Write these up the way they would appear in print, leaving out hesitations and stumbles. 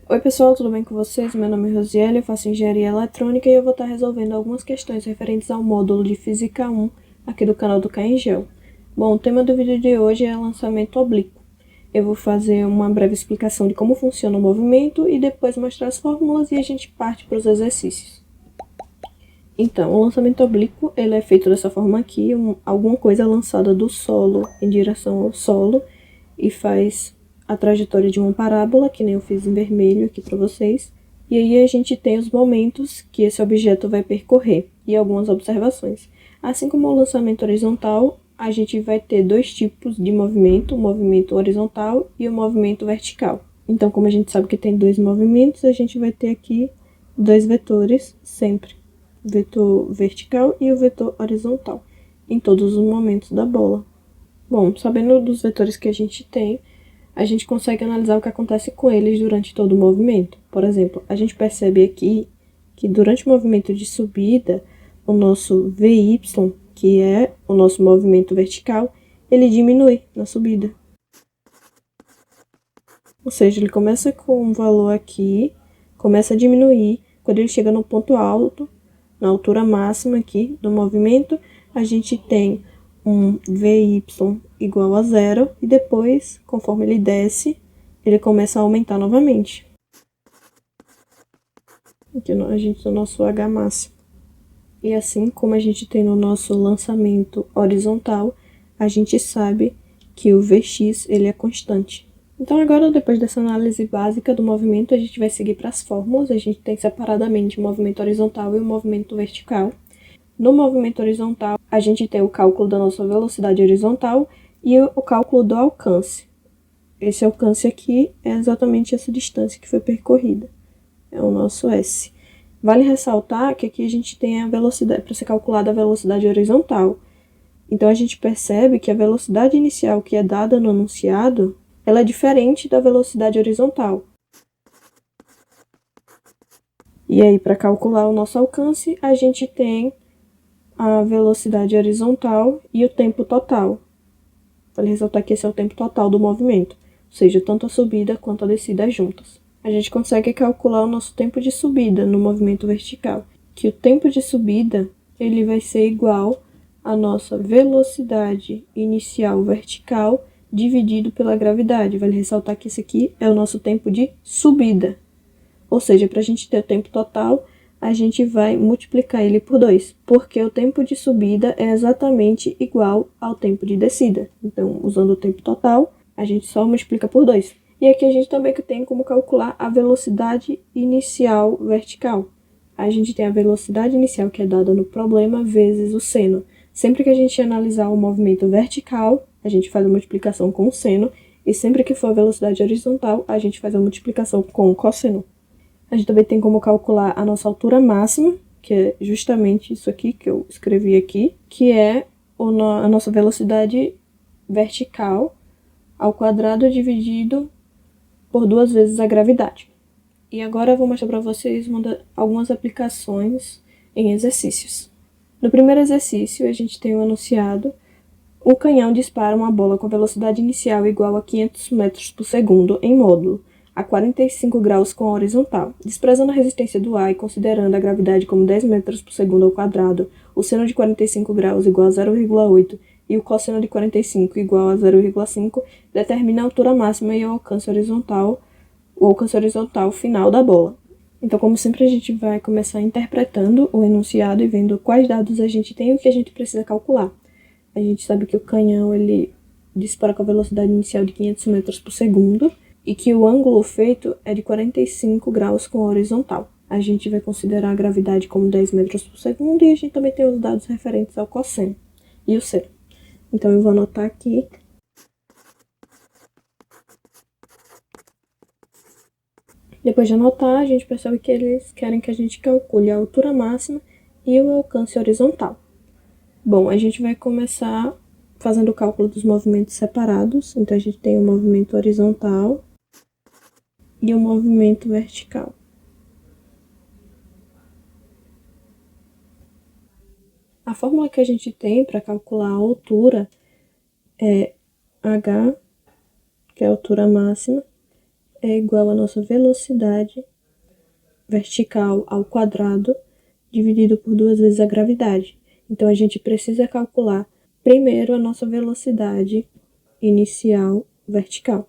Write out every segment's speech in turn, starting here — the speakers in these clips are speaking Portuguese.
Oi pessoal, tudo bem com vocês? Meu nome é Rosiele, eu faço engenharia eletrônica e eu vou estar resolvendo algumas questões referentes ao módulo de Física 1 aqui do canal do Caengel. Bom, o tema do vídeo de hoje é lançamento oblíquo. Eu vou fazer uma breve explicação de como funciona o movimento e depois mostrar as fórmulas e a gente parte para os exercícios. Então, o lançamento oblíquo ele é feito dessa forma aqui, alguma coisa lançada do solo em direção ao solo e faz a trajetória de uma parábola, que nem eu fiz em vermelho aqui para vocês. E aí a gente tem os momentos que esse objeto vai percorrer e algumas observações. Assim como o lançamento horizontal, a gente vai ter dois tipos de movimento, o movimento horizontal e o movimento vertical. Então, como a gente sabe que tem dois movimentos, a gente vai ter aqui dois vetores sempre. O vetor vertical e o vetor horizontal, em todos os momentos da bola. Bom, sabendo dos vetores que a gente tem, a gente consegue analisar o que acontece com eles durante todo o movimento. Por exemplo, a gente percebe aqui que durante o movimento de subida, o nosso VY, que é o nosso movimento vertical, ele diminui na subida. Ou seja, ele começa com um valor aqui, começa a diminuir, quando ele chega no ponto alto, na altura máxima aqui do movimento, a gente tem um VY igual a zero e depois, conforme ele desce, ele começa a aumentar novamente. Aqui a gente tem o nosso H máximo. E assim como a gente tem no nosso lançamento horizontal, a gente sabe que o Vx ele é constante. Então agora, depois dessa análise básica do movimento, a gente vai seguir para as fórmulas. A gente tem separadamente o movimento horizontal e o movimento vertical. No movimento horizontal, a gente tem o cálculo da nossa velocidade horizontal e o cálculo do alcance. Esse alcance aqui é exatamente essa distância que foi percorrida. É o nosso S. Vale ressaltar que aqui a gente tem a velocidade, para ser calculada a velocidade horizontal. Então a gente percebe que a velocidade inicial que é dada no enunciado, ela é diferente da velocidade horizontal. E aí, para calcular o nosso alcance, a gente tem a velocidade horizontal e o tempo total. Vale ressaltar que esse é o tempo total do movimento, ou seja, tanto a subida quanto a descida juntas. A gente consegue calcular o nosso tempo de subida no movimento vertical, que o tempo de subida ele vai ser igual à nossa velocidade inicial vertical dividido pela gravidade. Vale ressaltar que esse aqui é o nosso tempo de subida. Ou seja, para a gente ter o tempo total, a gente vai multiplicar ele por 2, porque o tempo de subida é exatamente igual ao tempo de descida. Então, usando o tempo total, a gente só multiplica por 2. E aqui a gente também tem como calcular a velocidade inicial vertical. A gente tem a velocidade inicial que é dada no problema vezes o seno. Sempre que a gente analisar o movimento vertical, a gente faz a multiplicação com o seno, e sempre que for a velocidade horizontal, a gente faz a multiplicação com o cosseno. A gente também tem como calcular a nossa altura máxima, que é justamente isso aqui que eu escrevi aqui, que é a nossa velocidade vertical ao quadrado dividido por 2 vezes a gravidade. E agora eu vou mostrar para vocês algumas aplicações em exercícios. No primeiro exercício, a gente tem o enunciado: um canhão dispara uma bola com velocidade inicial igual a 500 metros por segundo em módulo, a 45 graus com a horizontal. Desprezando a resistência do ar e considerando a gravidade como 10 metros por segundo ao quadrado, o seno de 45 graus igual a 0,8 e o cosseno de 45 igual a 0,5, determina a altura máxima e o alcance horizontal final da bola. Então, como sempre, a gente vai começar interpretando o enunciado e vendo quais dados a gente tem e o que a gente precisa calcular. A gente sabe que o canhão ele dispara com a velocidade inicial de 500 metros por segundo e que o ângulo feito é de 45 graus com a horizontal. A gente vai considerar a gravidade como 10 metros por segundo e a gente também tem os dados referentes ao cosseno e o seno. Então, eu vou anotar aqui. Depois de anotar, a gente percebe que eles querem que a gente calcule a altura máxima e o alcance horizontal. Bom, a gente vai começar fazendo o cálculo dos movimentos separados. Então, a gente tem o movimento horizontal e o movimento vertical. A fórmula que a gente tem para calcular a altura é H, que é a altura máxima, é igual a nossa velocidade vertical ao quadrado, dividido por 2 vezes a gravidade. Então, a gente precisa calcular primeiro a nossa velocidade inicial vertical.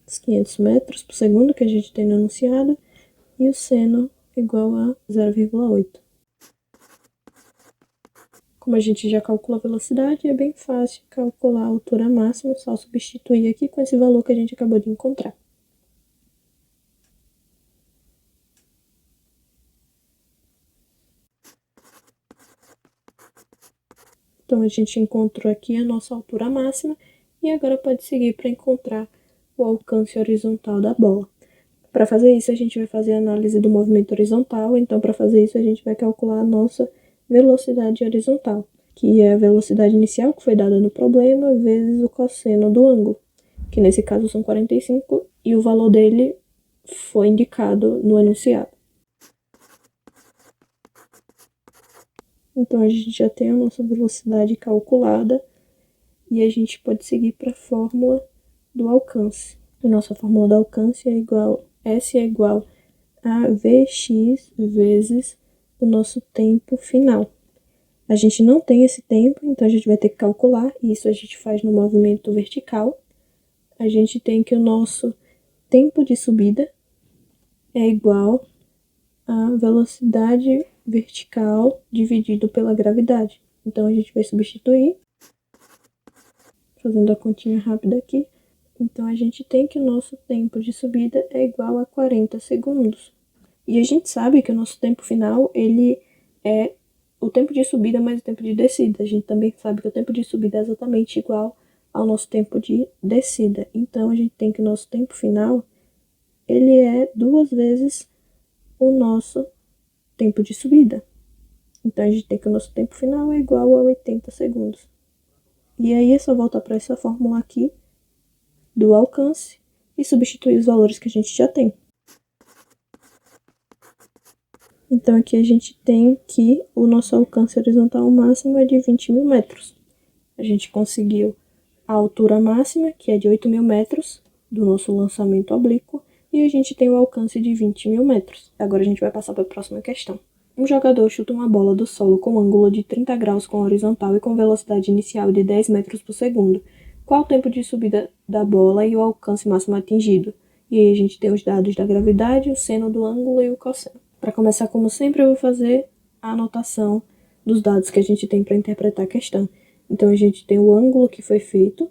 Os 500 metros por segundo que a gente tem no enunciado, e o seno igual a 0,8. Como a gente já calcula a velocidade, é bem fácil calcular a altura máxima, só substituir aqui com esse valor que a gente acabou de encontrar. Então, a gente encontrou aqui a nossa altura máxima e agora pode seguir para encontrar o alcance horizontal da bola. Para fazer isso, a gente vai fazer a análise do movimento horizontal. Então, para fazer isso, a gente vai calcular a nossa velocidade horizontal, que é a velocidade inicial que foi dada no problema, vezes o cosseno do ângulo, que nesse caso são 45, e o valor dele foi indicado no enunciado. Então, a gente já tem a nossa velocidade calculada e a gente pode seguir para a fórmula do alcance. A nossa fórmula do alcance é igual, S é igual a Vx vezes o nosso tempo final. A gente não tem esse tempo, então a gente vai ter que calcular, e isso a gente faz no movimento vertical. A gente tem que o nosso tempo de subida é igual a velocidade vertical dividido pela gravidade. Então, a gente vai substituir, fazendo a continha rápida aqui. Então, a gente tem que o nosso tempo de subida é igual a 40 segundos. E a gente sabe que o nosso tempo final, ele é o tempo de subida mais o tempo de descida. A gente também sabe que o tempo de subida é exatamente igual ao nosso tempo de descida. Então, a gente tem que o nosso tempo final, ele é 2 vezes o nosso tempo de subida. Então, a gente tem que o nosso tempo final é igual a 80 segundos. E aí, é só voltar para essa fórmula aqui do alcance e substituir os valores que a gente já tem. Então, aqui a gente tem que o nosso alcance horizontal máximo é de 20.000 metros. A gente conseguiu a altura máxima, que é de 8.000 metros, do nosso lançamento oblíquo, e a gente tem o alcance de 20.000 metros. Agora a gente vai passar para a próxima questão. Um jogador chuta uma bola do solo com ângulo de 30 graus com horizontal e com velocidade inicial de 10 metros por segundo. Qual o tempo de subida da bola e o alcance máximo atingido? E aí a gente tem os dados da gravidade, o seno do ângulo e o cosseno. Para começar, como sempre, eu vou fazer a anotação dos dados que a gente tem para interpretar a questão. Então, a gente tem o ângulo que foi feito,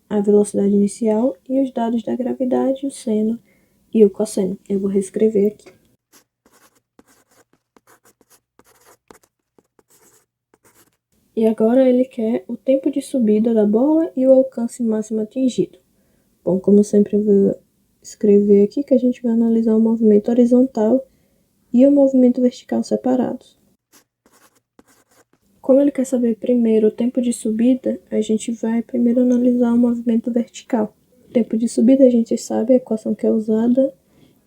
a velocidade inicial e os dados da gravidade, o seno e o cosseno. Eu vou reescrever aqui. E agora ele quer o tempo de subida da bola e o alcance máximo atingido. Bom, como sempre, eu vou escrever aqui que a gente vai analisar o movimento horizontal e o movimento vertical separados. Como ele quer saber primeiro o tempo de subida, a gente vai primeiro analisar o movimento vertical. O tempo de subida a gente sabe a equação que é usada,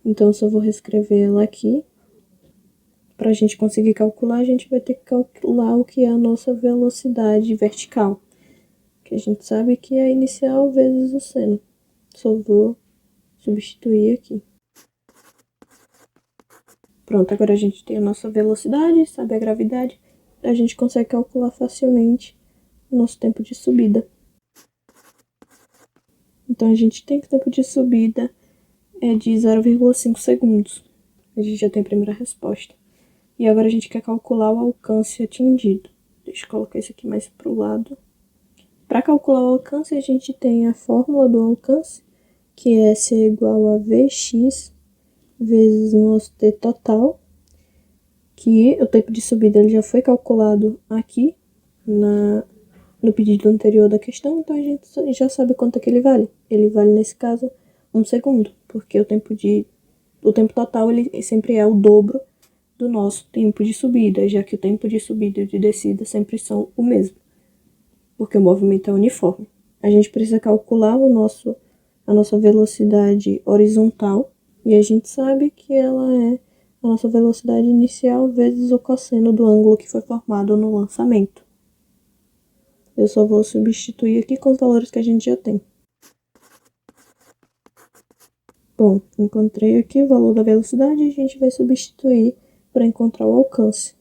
então eu só vou reescrever ela aqui. Para a gente conseguir calcular, a gente vai ter que calcular o que é a nossa velocidade vertical, que a gente sabe que é a inicial vezes o seno. Só vou substituir aqui. Pronto, agora a gente tem a nossa velocidade, sabe a gravidade, a gente consegue calcular facilmente o nosso tempo de subida. Então, a gente tem que o tempo de subida é de 0,5 segundos. A gente já tem a primeira resposta. E agora a gente quer calcular o alcance atingido. Deixa eu colocar isso aqui mais para o lado. Para calcular o alcance, a gente tem a fórmula do alcance, que é S é igual a Vx vezes o nosso T total, que o tempo de subida ele já foi calculado aqui no pedido anterior da questão, então a gente já sabe quanto é que ele vale. Ele vale, nesse caso, 1 segundo, porque o tempo total ele sempre é o dobro do nosso tempo de subida, já que o tempo de subida e de descida sempre são o mesmo, porque o movimento é uniforme. A gente precisa calcular a nossa velocidade horizontal, e a gente sabe que ela é a nossa velocidade inicial vezes o cosseno do ângulo que foi formado no lançamento. Eu só vou substituir aqui com os valores que a gente já tem. Bom, encontrei aqui o valor da velocidade e a gente vai substituir para encontrar o alcance.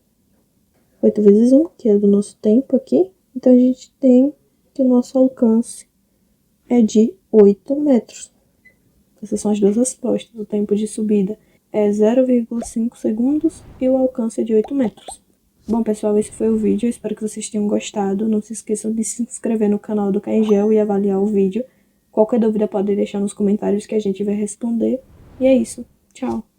8 vezes 1, que é do nosso tempo aqui. Então, a gente tem que o nosso alcance é de 8 metros. Essas são as duas respostas. O tempo de subida é 0,5 segundos e o alcance é de 8 metros. Bom, pessoal, esse foi o vídeo. Eu espero que vocês tenham gostado. Não se esqueçam de se inscrever no canal do Caingel e avaliar o vídeo. Qualquer dúvida pode deixar nos comentários que a gente vai responder. E é isso. Tchau!